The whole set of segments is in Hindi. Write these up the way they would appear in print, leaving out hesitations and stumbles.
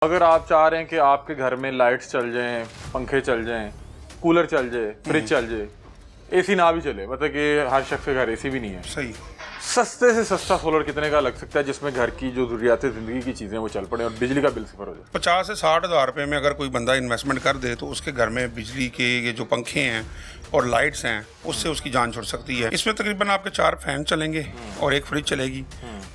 अगर आप चाह रहे हैं कि आपके घर में लाइट्स चल जाएं, पंखे चल जाएं, कूलर चल जाए, फ्रिज चल जाए, एसी ना भी चले, मतलब कि हर शख्स के घर एसी भी नहीं है, सही। सस्ते से सस्ता सोलर कितने का लग सकता है जिसमें घर की जो ज़रूरियात ज़िंदगी की चीज़ें वो चल पड़े और बिजली का बिल सिफर हो जाए? 50 से 60 हज़ार रुपये में अगर कोई बंदा इन्वेस्टमेंट कर दे तो उसके घर में बिजली के ये जो पंखे हैं और लाइट्स हैं उससे उसकी जान छुड़ सकती है। इसमें तकरीबन आपके 4 फैन चलेंगे और एक फ्रिज चलेगी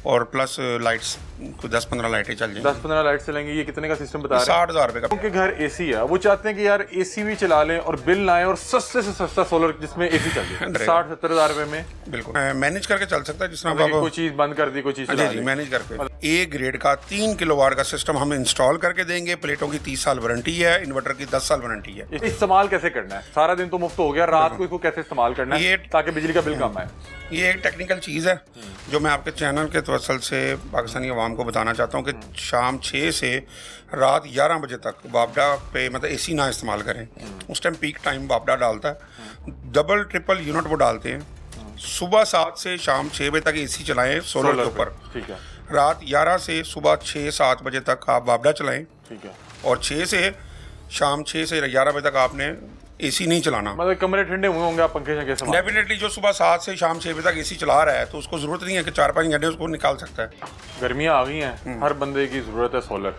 और प्लस लाइट्स को 10-15 लाइटें चल जाएंगी। 10-15 लाइट चलेंगी। ये कितने का सिस्टम बता रहे हैं? 60 हज़ार रुपये का। उनके घर एसी है, वो चाहते हैं कि यार एसी भी चला लें और बिल ना आए और सस्ते से सस्ता सोलर जिसमें एसी चल जाए 60-70 हज़ार रुपए में। बिल्कुल मैनेज करके चल सकता है, जिस तरह मतलब कोई चीज बंद कर दी, कोई चीज चला जी दी। मैनेज करके ए ग्रेड का 3 किलोवाट का सिस्टम हम इंस्टॉल करके देंगे। प्लेटों की 30 साल वारंटी है, इन्वर्टर की 10 साल वारंटी है। इस्तेमाल कैसे करना है? सारा दिन तो मुफ्त हो गया, रात को इसको कैसे इस्तेमाल करना है ताकि बिजली का बिल कम आए? ये एक टेक्निकल चीज़ है जो मैं आपके चैनल के तवसल से पाकिस्तानी अवाम को बताना चाहता हूँ कि शाम 6 से रात 11 बजे तक बापडा पे मतलब एसी ना इस्तेमाल करें। उस टाइम पीक टाइम बापडा डालता है, डबल ट्रिपल यूनिट वो डालते हैं। सुबह 7 से शाम 6 बजे तक एसी चलाएं सोलर के ऊपर। ठीक है। रात 11 से सुबह 6-7 बजे तक आप बापडा चलाएं। ठीक है। और 6 से शाम 6 से 11 बजे तक आपने एसी नहीं चलाना। मतलब कमरे ठंडे हुए होंगे, आप पंखे शंखे संभाल। डेफिनेटली जो सुबह 7 से शाम 6 बजे तक एसी चला रहा है तो उसको जरूरत नहीं है कि 4-5 घंटे उसको निकाल सकता है। गर्मियाँ आ गई हैं, हर बंदे की जरूरत है सोलर।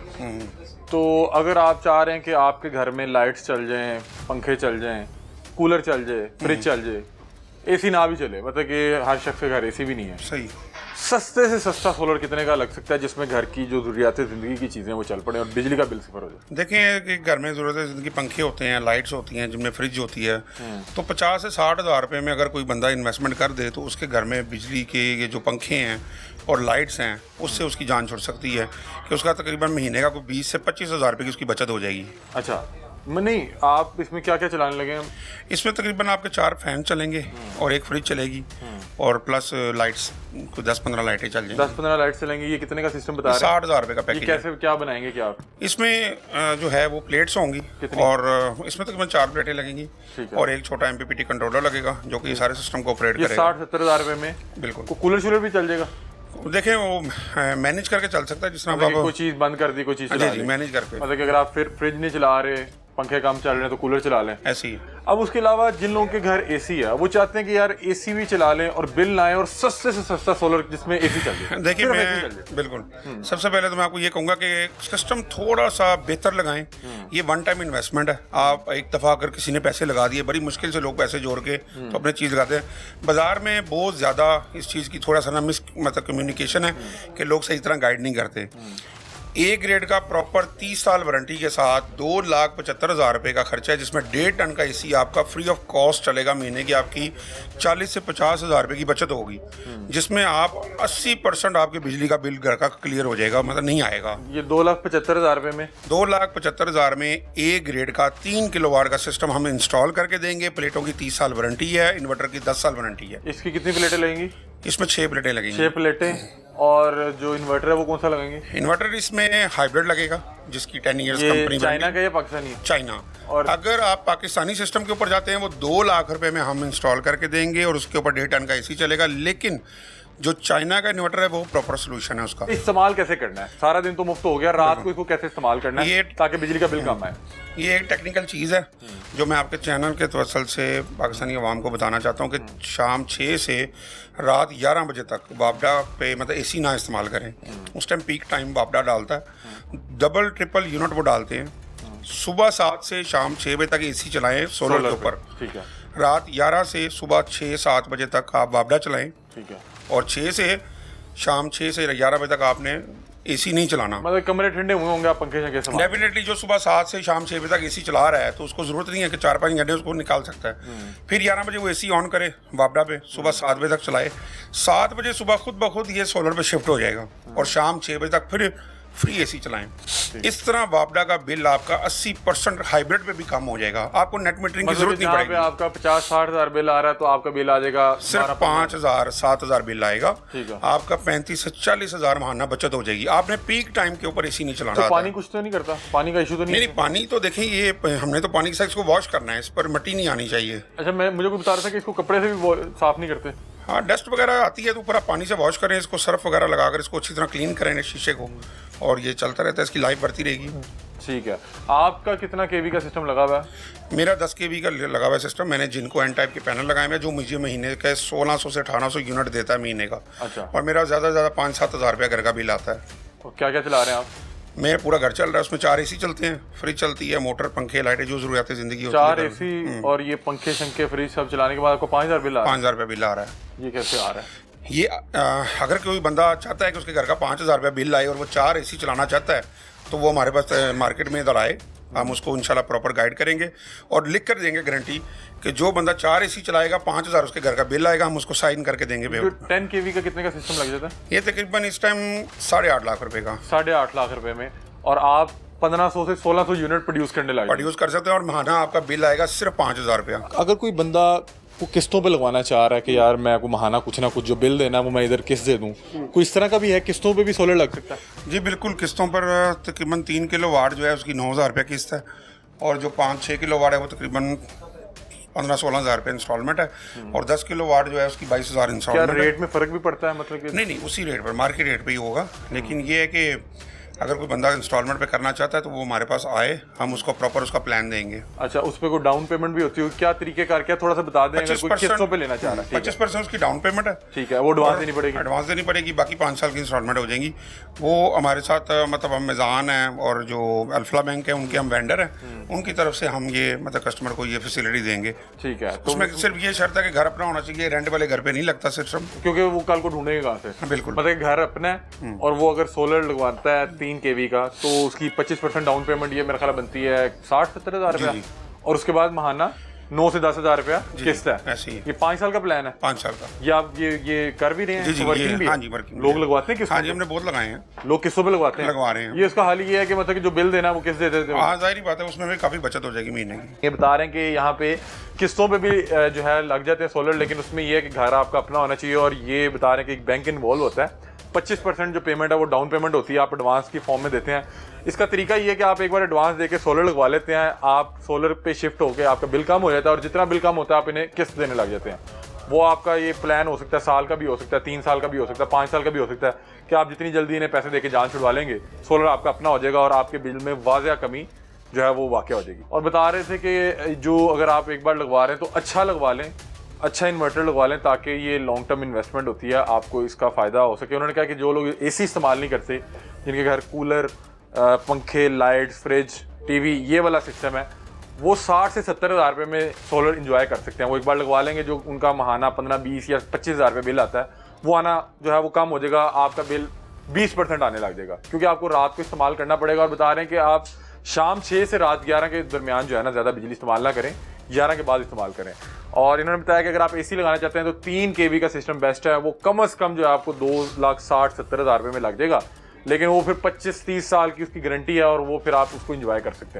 तो अगर आप चाह रहे हैं कि आपके घर में लाइट्स चल जाएं, पंखे चल जाएं, कूलर चल जाए, फ्रिज चल जाए, एसी ना भी चले, मतलब कि हर शख्स के घर एसी भी नहीं है, सही। सस्ते से सस्ता सोलर कितने का लग सकता है जिसमें घर की जो ज़रूरियात ज़िंदगी की चीज़ें वो चल पड़े और बिजली का बिल सिफर हो जाए? देखें कि घर में ज़रूरत है ज़िंदगी, पंखे होते हैं, लाइट्स होती हैं, जिनमें फ्रिज होती है। तो 50 से 60 हज़ार रुपये में अगर कोई बंदा इन्वेस्टमेंट कर दे तो उसके घर में बिजली के ये जो पंखे हैं और लाइट्स हैं उससे उसकी जान छुड़ सकती है कि उसका तकरीबन महीने का कोई 20 से 25 हज़ार रुपये की उसकी बचत हो जाएगी। अच्छा, नहीं, आप इसमें क्या क्या चलाने लगे हैं? इसमें तकरीबन आपके 4 फैन चलेंगे और एक फ्रिज चलेगी और प्लस लाइट्स को 10-15 लाइटें चल जाएंगी। 10-15 लाइट चलेंगी। ये कितने का सिस्टम बता रहे हैं? 60 हज़ार रुपये का ये पैकेज। कैसे क्या बनाएंगे क्या आप? इसमें जो है वो प्लेट्स होंगी और इसमें तकरीबन 4 प्लेटें लगेंगी और एक छोटा MPPT कंट्रोलर लगेगा जो कि ये सारे सिस्टम को ऑपरेट करेगा। 60-70 हज़ार रुपये में बिल्कुल। कूलर शूलर भी चल जाएगा? देखें वो मैनेज करके चल सकता है, जिस तरह मतलब कोई चीज़ बंद कर दी, कोई चीज़ चला जी दी। मैनेज करके मतलब कि अगर आप फिर फ्रिज नहीं चला रहे, पंखे कम चल रहे हैं तो कूलर चला लें। ऐसी ही। अब उसके अलावा जिन लोगों के घर एसी है वो चाहते हैं कि यार एसी भी चला लें और बिल ना आए और सस्ते से सस्ता सोलर जिसमें एसी चल जाए। देखिए मैं बिल्कुल सबसे पहले तो मैं आपको ये कहूँगा कि सिस्टम थोड़ा सा बेहतर लगाएं। ये वन टाइम इन्वेस्टमेंट है। आप एक दफ़ा अगर किसी ने पैसे लगा दिए, बड़ी मुश्किल से लोग पैसे जोड़ के तो अपनी चीज़ लगाते हैं। बाजार में बहुत ज़्यादा इस चीज़ की थोड़ा सा ना मतलब कम्युनिकेशन है कि लोग सही तरह गाइड नहीं करते। ए ग्रेड का प्रॉपर 30 साल वारंटी के साथ 2,75,000 रुपये का खर्चा है, जिसमें 1.5 टन का एसी आपका फ्री ऑफ कॉस्ट चलेगा। महीने की आपकी 40 से 50 हज़ार रुपये की बचत होगी, जिसमें आप 80% आपके बिजली का बिल घर का क्लियर हो जाएगा, मतलब नहीं आएगा। ये 2,75,000 रुपये में 2,75,000 में ए ग्रेड का 3 किलोवाट का सिस्टम हम इंस्टॉल करके देंगे। प्लेटों की 30 साल वारंटी है, इन्वर्टर की 10 साल वारंटी है। इसकी कितनी प्लेटें लगेंगी? इसमें 6 प्लेटें लगेंगी। 6 प्लेटें। और जो इन्वर्टर है वो कौन सा लगाएंगे? इन्वर्टर इसमें हाइब्रिड लगेगा जिसकी 10 ईयर्स कंपनी। चाइना का या पाकिस्तानी? चाइना। और अगर आप पाकिस्तानी सिस्टम के ऊपर जाते हैं वो 2 लाख रुपए में हम इंस्टॉल करके देंगे और उसके ऊपर 1.5 टन का एसी चलेगा। लेकिन जो चाइना का इन्वर्टर है वो प्रॉपर सोल्यूशन है उसका। इस्तेमाल कैसे करना है? सारा दिन तो मुफ्त हो गया, रात को इसको कैसे इस्तेमाल करना है ताकि बिजली का बिल कम आए? ये एक टेक्निकल चीज़ है जो मैं आपके चैनल के तवसल से पाकिस्तानी अवाम को बताना चाहता हूँ कि शाम 6 से रात 11 बजे तक बापडा पे मतलब एसी ना इस्तेमाल करें। उस टाइम पीक टाइम बापडा डालता है, डबल ट्रिपल यूनिट वो डालते हैं। सुबह 7 से शाम 6 बजे तक एसी चलाएं सोलर के ऊपर। ठीक है। रात 11 से सुबह 6-7 बजे तक आप बापडा चलाएं। ठीक है। और 6 से शाम 6 से 11 बजे तक आपने एसी नहीं चलाना। मतलब कमरे ठंडे हुए होंगे, आप पंखे शंखे संभाल। डेफिनेटली जो सुबह 7 से शाम 6 बजे तक एसी चला रहा है तो उसको जरूरत नहीं है कि 4-5 घंटे उसको निकाल सकता है। फिर 11 बजे वो एसी ऑन करे बापडा पे, सुबह 7 बजे तक चलाए। 7 बजे सुबह खुद ब खुद ये सोलर पे शिफ्ट हो जाएगा और शाम 6 बजे तक फिर फ्री एसी चलाएं। इस तरह बापडा का बिल आपका 80% हाइब्रिड पे भी कम हो जाएगा। आपको नेट मीटरिंग की जरूरत नहीं पड़ेगी। आपका 50-60 हज़ार बिल आ रहा है तो आपका बिल आ जाएगा सिर्फ 5,000-7 हज़ार बिल आएगा। ठीक है। आपका 35 से 40 हज़ार महाना बचत हो जाएगी। आपने पीक टाइम के ऊपर एसी नहीं चलाना। तो पानी कुछ तो नहीं करता? पानी का इशू तो नहीं? नहीं, पानी तो देखें ये हमने तो पानी के साथ इसको वॉश करना है, इस पर मिट्टी नहीं आनी चाहिए। अच्छा, मुझे कोई बता रहा था कि इसको कपड़े से भी साफ नहीं करते। हाँ, डस्ट वगैरह आती है तो ऊपर आप पानी से वॉश करें, इसको सर्फ वगैरह लगाकर इसको अच्छी तरह क्लीन करें शीशे को, और ये चलता रहता है, इसकी लाइफ बढ़ती रहेगी। ठीक है। आपका कितना केवी का सिस्टम लगा हुआ है? मेरा 10 kV का लगा हुआ है सिस्टम। मैंने जिनको एन टाइप के पैनल लगाए हैं जो मुझे महीने का 1600 से 1800 यूनिट देता है महीने का। अच्छा। और मेरा ज़्यादा से ज़्यादा 5-7 हज़ार रुपया घर का बिल आता है। और क्या क्या चला रहे हैं आप? मेरा पूरा घर चल रहा है, उसमें 4 AC चलते हैं, फ्रिज चलती है, मोटर, पंखे, लाइटें, जो ज़रूरत ज़िंदगी होती है। 4 AC और ये पंखे शंखे फ्रिज सब चलाने के बाद आपको 5000 बिल आ रहा 5,000 रुपया बिल आ रहा है। है? ये कैसे आ रहा है? ये अगर कोई बंदा चाहता है कि उसके घर का 5,000 रुपया बिल आए और वो 4 AC चलाना चाहता है तो वो हमारे पास मार्केट में इधर आए, हम उसको इंशाल्लाह प्रॉपर गाइड करेंगे और लिख कर देंगे गारंटी कि जो बंदा 4 AC चलाएगा 5,000 उसके घर का बिल आएगा, हम उसको साइन करके देंगे। जो 10 kV का कितने का सिस्टम लग जाता है? ये तकरीबन इस टाइम 8.5 लाख रुपए का। 8.5 लाख रुपए में, और आप 1500 से 1600 यूनिट प्रोड्यूस करने लगे। प्रोड्यूस कर सकते हैं और महाना आपका बिल आएगा सिर्फ 5,000 रुपया। अगर कोई बंदा को किस्तों पे लगवाना चाह रहा है कि यार मैं को महाना कुछ ना कुछ जो बिल देना है वो मैं इधर किस्त दे दूं, कोई इस तरह का भी है? किस्तों पे भी सोलर लग सकता है? जी बिल्कुल, किस्तों पर तकरीबन 3 किलोवाट जो है उसकी 9,000 रुपये किस्त है, और जो 5-6 किलोवाट है वो तकरीबन 15-16 हज़ार रुपये इंस्टॉलमेंट है, और 10 किलोवाट जो है उसकी 22,000 क्या इंस्टॉलमेंट है। रेट में फर्क भी पड़ता है मतलब कि? नहीं, उसी रेट पर, मार्केट रेट पे ही होगा। लेकिन ये है कि अगर कोई बंदा इंस्टॉलमेंट पे करना चाहता है तो वो हमारे पास आए, हम उसको प्रॉपर उसका प्लान देंगे। अच्छा, उस पे कोई डाउन पेमेंट भी होती है? क्या तरीकेकार, क्या थोड़ा सा बता दें अगर कोई किस्तों पे लेना चाह रहा है? 25% उसकी डाउन पेमेंट है। ठीक है, वो एडवांस देनी पड़ेगी? एडवांस देनी पड़ेगी, बाकी 5 साल की इंस्टॉलमेंट हो जाएंगी। वो हमारे साथ मतलब हम मिज़ान हैं और जो अल्फला बैंक है उनके हम वेंडर हैं, उनकी तरफ से हम ये मतलब कस्टमर को ये फैसिलिटी देंगे। ठीक है, तो उसमें सिर्फ ये शर्त है कि घर अपना होना चाहिए, रेंट वाले घर पे नहीं लगता सिस्टम, क्योंकि वो कल को ढूंढेगा कहाँ से? बिल्कुल। मतलब घर अपना है और वो अगर सोलर लगवाता है 3 kV का तो उसकी 25% डाउन पेमेंट ये मेरा ख्याल बनती है 60-70 हज़ार रुपया, और उसके बाद महाना 9 से 10 हज़ार रुपया किस्त है। ऐसे ही ये 5 साल का प्लान है? 5 साल का। ये आप ये कर भी रहे हैं? जी, वर्किंग भी है? हाँ जी, वर्किंग लोग लगवाते हैं किस्तों? हाँ जी, हमने बहुत लगाए हैं। लोग किस्तों पे लगवाते हैं? लगवा रहे हैं। ये उसका हाल ये है कि मतलब कि जो बिल देना है वो किस्त दे देते हैं? हाँ, जाहिर बात है, उसमें भी काफ़ी बचत हो जाएगी महीने की। ये बता रहे हैं कि यहाँ पे किस्तों पे भी जो है लग जाते हैं सोलर, लेकिन उसमें ये है कि घर आपका अपना होना चाहिए, और ये बता रहे हैं कि एक बैंक इन्वॉल्व होता है। 25% जो पेमेंट है वो डाउन पेमेंट होती है, आप एडवांस की फॉर्म में देते हैं। इसका तरीका ये है कि आप एक बार एडवांस देके सोलर लगवा लेते हैं, आप सोलर पे शिफ्ट होकर आपका बिल कम हो जाता है, और जितना बिल कम होता है आप इन्हें किस्त देने लग जाते हैं। वो आपका ये प्लान हो सकता है, साल का भी हो सकता है, 3 साल का भी हो सकता है, 5 साल का भी हो सकता है, कि आप जितनी जल्दी इन्हें पैसे देके जान छुड़वा लेंगे, सोलर आपका अपना हो जाएगा और आपके बिल में वाज़ह कमी जो है वो वाक़ हो जाएगी। और बता रहे थे कि जो अगर आप एक बार लगवा रहे हैं तो अच्छा लगवा लें, अच्छा इन्वर्टर लगवा लें, ताकि ये लॉन्ग टर्म इन्वेस्टमेंट होती है, आपको इसका फ़ायदा हो सके। उन्होंने कहा कि जो लोग AC इस्तेमाल नहीं करते, जिनके घर कूलर, पंखे, लाइट, फ्रिज, टीवी ये वाला सिस्टम है, वो 60 से 70 हज़ार रुपये में सोलर इंजॉय कर सकते हैं। वो एक बार लगवा लेंगे, जो उनका महाना 15, 20 या 25 हज़ार रुपये बिल आता है वो आना जो है वो कम हो जाएगा, आपका बिल 20% आने लग जाएगा, क्योंकि आपको रात को इस्तेमाल करना पड़ेगा। और बता रहे हैं कि आप शाम 6 से रात 11 के दरमियान जो है ना ज़्यादा बिजली इस्तेमाल ना करें, 11 के बाद इस्तेमाल करें। और इन्होंने बताया कि अगर आप AC लगाना चाहते हैं तो 3 kV का सिस्टम बेस्ट है, वो कम से कम जो है आपको 2,60,70 हज़ार रुपये में लग जाएगा, लेकिन वो फिर 25-30 साल की उसकी गारंटी है और वो फिर आप उसको एंजॉय कर सकते हैं।